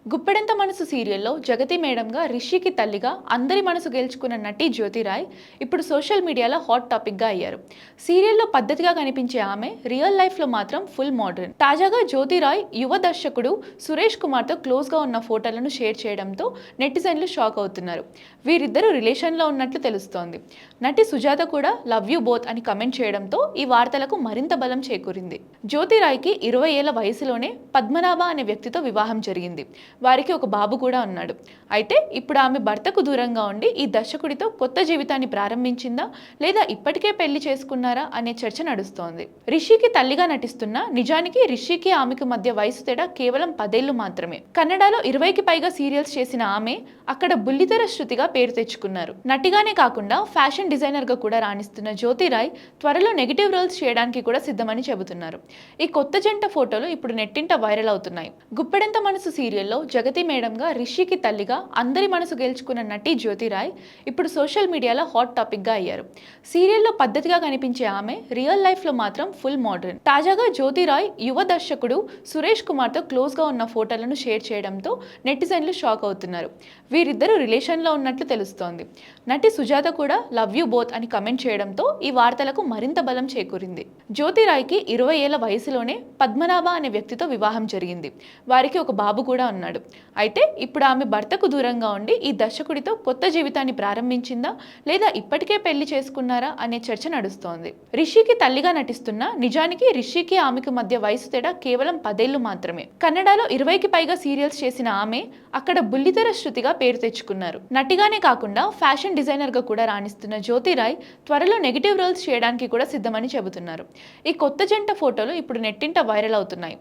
గుప్పెడంత మనసు సీరియల్లో జగతి మేడంగా రిషికి తల్లిగా అందరి మనసు గెలుచుకున్న నటి జ్యోతిరాయ్ ఇప్పుడు సోషల్ మీడియాలో హాట్ టాపిక్గా అయ్యారు. సీరియల్లో పద్ధతిగా కనిపించే ఆమె రియల్ లైఫ్లో మాత్రం ఫుల్ మోడర్న్. తాజాగా జ్యోతిరాయ్ యువ దర్శకుడు సురేష్ కుమార్తో క్లోజ్గా ఉన్న ఫోటోలను షేర్ చేయడంతో నెటిజన్లు షాక్ అవుతున్నారు. వీరిద్దరూ రిలేషన్లో ఉన్నట్లు తెలుస్తోంది. నటి సుజాత కూడా లవ్ యూ బోత్ అని కమెంట్ చేయడంతో ఈ వార్తలకు మరింత బలం చేకూరింది. జ్యోతిరాయ్కి 20 ఏళ్ల వయసులోనే పద్మనాభ అనే వ్యక్తితో వివాహం జరిగింది. వారికి ఒక బాబు కూడా ఉన్నాడు. అయితే ఇప్పుడు ఆమె భర్తకు దూరంగా ఉండి ఈ దర్శకుడితో కొత్త జీవితాన్ని ప్రారంభించిందా లేదా ఇప్పటికే పెళ్లి చేసుకున్నారా అనే చర్చ నడుస్తోంది. రిషికి తల్లిగా నటిస్తున్న నిజానికి రిషికి ఆమెకు మధ్య వయసు తేడా కేవలం 10 ఏళ్లు మాత్రమే. కన్నడలో 20కి పైగా సీరియల్స్ చేసిన ఆమె అక్కడ బుల్లితెర శృతిగా పేరు తెచ్చుకున్నారు. నటిగానే కాకుండా ఫ్యాషన్ డిజైనర్ గా కూడా రాణిస్తున్న జ్యోతిరాయ్ త్వరలో నెగిటివ్ రోల్స్ చేయడానికి కూడా సిద్ధమని చెబుతున్నారు. ఈ కొత్త జంట ఫోటోలు ఇప్పుడు నెట్టింట వైరల్ అవుతున్నాయి. గుప్పెడంత మనసు సీరియల్లో జగతి మేడంగా రిషికి తల్లిగా అందరి మనసు గెలుచుకున్న నటి జ్యోతిరాయ్ ఇప్పుడు సోషల్ మీడియాలో హాట్ టాపిక్గా అయ్యారు. సీరియల్లో పద్ధతిగా కనిపించే ఆమె రియల్ లైఫ్లో మాత్రం ఫుల్ మోడర్న్. తాజాగా జ్యోతిరాయ్ యువ దర్శకుడు సురేష్ కుమార్తో క్లోజ్గా ఉన్న ఫోటోలను షేర్ చేయడంతో నెటిజన్లు షాక్ అవుతున్నారు. వీరిద్దరూ రిలేషన్లో ఉన్నట్లు తెలుస్తోంది. నటి సుజాత కూడా లవ్ యూ బోత్ అని కమెంట్ చేయడంతో ఈ వార్తలకు మరింత బలం చేకూరింది. జ్యోతిరాయ్కి 20 ఏళ్ల వయసులోనే పద్మనాభ అనే వ్యక్తితో వివాహం జరిగింది. వారికి ఒక బాబు కూడా ఉన్నాడు. అయితే ఇప్పుడు ఆమె భర్తకు దూరంగా ఉండి ఈ దర్శకుడితో కొత్త జీవితాన్ని ప్రారంభించిందా లేదా ఇప్పటికే పెళ్లి చేసుకున్నారా అనే చర్చ నడుస్తోంది. రిషికి తల్లిగా నటిస్తున్న నిజానికి రిషికి ఆమెకు మధ్య వయసు తేడా కేవలం 10 ఏళ్లు మాత్రమే. కన్నడలో 20కి పైగా సీరియల్స్ చేసిన ఆమె అక్కడ బుల్లితెర శృతిగా పేరు తెచ్చుకున్నారు. నటిగానే కాకుండా ఫ్యాషన్ డిజైనర్ గా కూడా రాణిస్తున్న జ్యోతిరాయ్ త్వరలో నెగిటివ్ రోల్స్ చేయడానికి కూడా సిద్ధమని చెబుతున్నారు. ఈ కొత్త జంట ఫోటోలు ఇప్పుడు నెట్టింట వైరల్ అవుతున్నాయి.